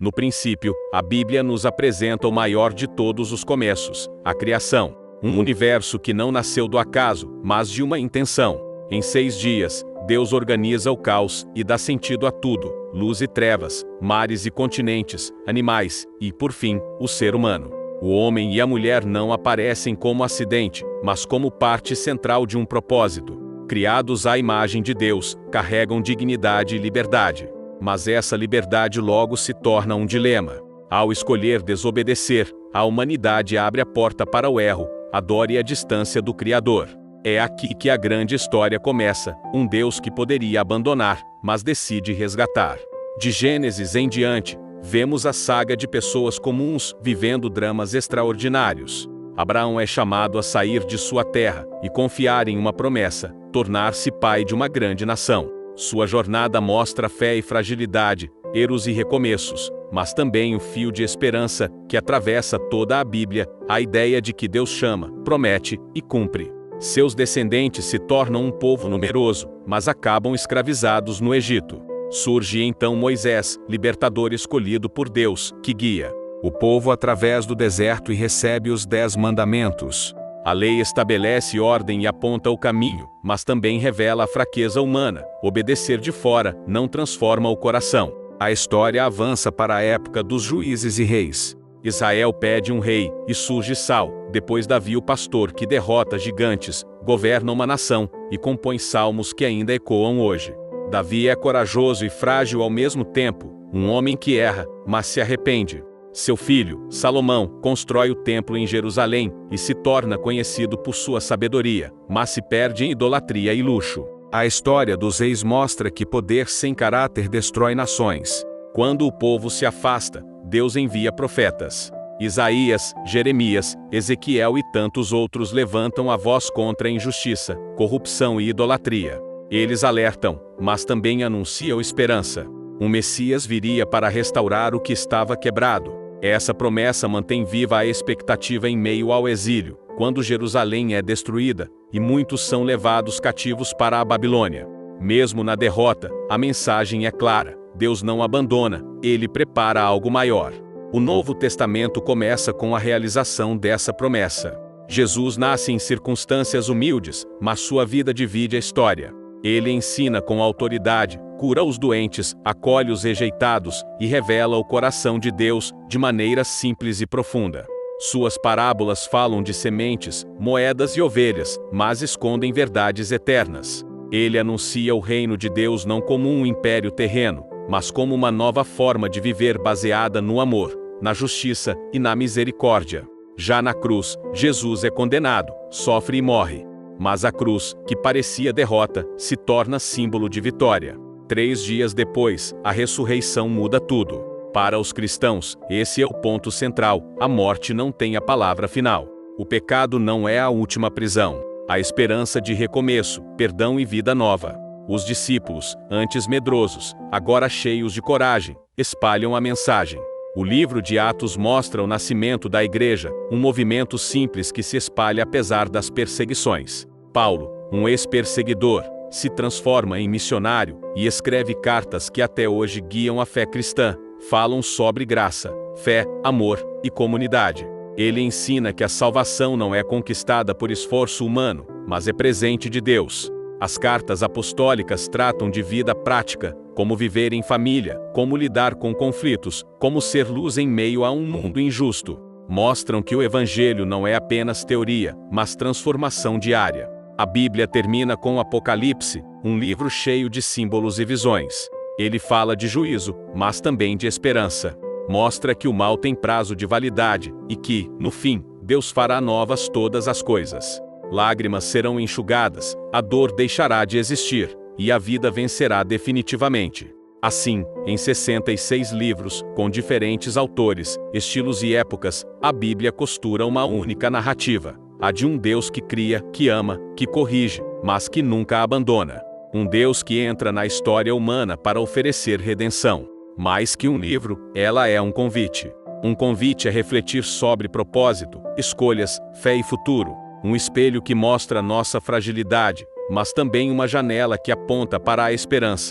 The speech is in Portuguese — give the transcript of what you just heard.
No princípio, a Bíblia nos apresenta o maior de todos os começos, a criação. Um universo que não nasceu do acaso, mas de uma intenção. Em 6 dias, Deus organiza o caos e dá sentido a tudo: luz e trevas, mares e continentes, animais e, por fim, o ser humano. O homem e a mulher não aparecem como acidente, mas como parte central de um propósito. Criados à imagem de Deus, carregam dignidade e liberdade. Mas essa liberdade logo se torna um dilema. Ao escolher desobedecer, a humanidade abre a porta para o erro, a dor e a distância do Criador. É aqui que a grande história começa, um Deus que poderia abandonar, mas decide resgatar. De Gênesis em diante, vemos a saga de pessoas comuns vivendo dramas extraordinários. Abraão é chamado a sair de sua terra e confiar em uma promessa, tornar-se pai de uma grande nação. Sua jornada mostra fé e fragilidade, erros e recomeços, mas também o fio de esperança que atravessa toda a Bíblia, a ideia de que Deus chama, promete e cumpre. Seus descendentes se tornam um povo numeroso, mas acabam escravizados no Egito. Surge então Moisés, libertador escolhido por Deus, que guia o povo através do deserto e recebe os 10 mandamentos. A lei estabelece ordem e aponta o caminho, mas também revela a fraqueza humana. Obedecer de fora não transforma o coração. A história avança para a época dos juízes e reis. Israel pede um rei, e surge Saul, depois Davi o pastor que derrota gigantes, governa uma nação, e compõe salmos que ainda ecoam hoje. Davi é corajoso e frágil ao mesmo tempo, um homem que erra, mas se arrepende. Seu filho, Salomão, constrói o templo em Jerusalém e se torna conhecido por sua sabedoria, mas se perde em idolatria e luxo. A história dos reis mostra que poder sem caráter destrói nações. Quando o povo se afasta, Deus envia profetas. Isaías, Jeremias, Ezequiel e tantos outros levantam a voz contra a injustiça, corrupção e idolatria. Eles alertam, mas também anunciam esperança. Um Messias viria para restaurar o que estava quebrado. Essa promessa mantém viva a expectativa em meio ao exílio, quando Jerusalém é destruída, e muitos são levados cativos para a Babilônia. Mesmo na derrota, a mensagem é clara: Deus não abandona, Ele prepara algo maior. O Novo Testamento começa com a realização dessa promessa. Jesus nasce em circunstâncias humildes, mas sua vida divide a história. Ele ensina com autoridade, cura os doentes, acolhe os rejeitados e revela o coração de Deus de maneira simples e profunda. Suas parábolas falam de sementes, moedas e ovelhas, mas escondem verdades eternas. Ele anuncia o reino de Deus não como um império terreno, mas como uma nova forma de viver baseada no amor, na justiça e na misericórdia. Já na cruz, Jesus é condenado, sofre e morre. Mas a cruz, que parecia derrota, se torna símbolo de vitória. 3 dias depois, a ressurreição muda tudo. Para os cristãos, esse é o ponto central: a morte não tem a palavra final. O pecado não é a última prisão. A esperança de recomeço, perdão e vida nova. Os discípulos, antes medrosos, agora cheios de coragem, espalham a mensagem. O livro de Atos mostra o nascimento da igreja, um movimento simples que se espalha apesar das perseguições. Paulo, um ex-perseguidor, se transforma em missionário e escreve cartas que até hoje guiam a fé cristã, falam sobre graça, fé, amor e comunidade. Ele ensina que a salvação não é conquistada por esforço humano, mas é presente de Deus. As cartas apostólicas tratam de vida prática, como viver em família, como lidar com conflitos, como ser luz em meio a um mundo injusto. Mostram que o Evangelho não é apenas teoria, mas transformação diária. A Bíblia termina com o Apocalipse, um livro cheio de símbolos e visões. Ele fala de juízo, mas também de esperança. Mostra que o mal tem prazo de validade e que, no fim, Deus fará novas todas as coisas. Lágrimas serão enxugadas, a dor deixará de existir, e a vida vencerá definitivamente. Assim, em 66 livros, com diferentes autores, estilos e épocas, a Bíblia costura uma única narrativa: a de um Deus que cria, que ama, que corrige, mas que nunca abandona. Um Deus que entra na história humana para oferecer redenção. Mais que um livro, ela é um convite. Um convite a refletir sobre propósito, escolhas, fé e futuro. Um espelho que mostra nossa fragilidade, mas também uma janela que aponta para a esperança.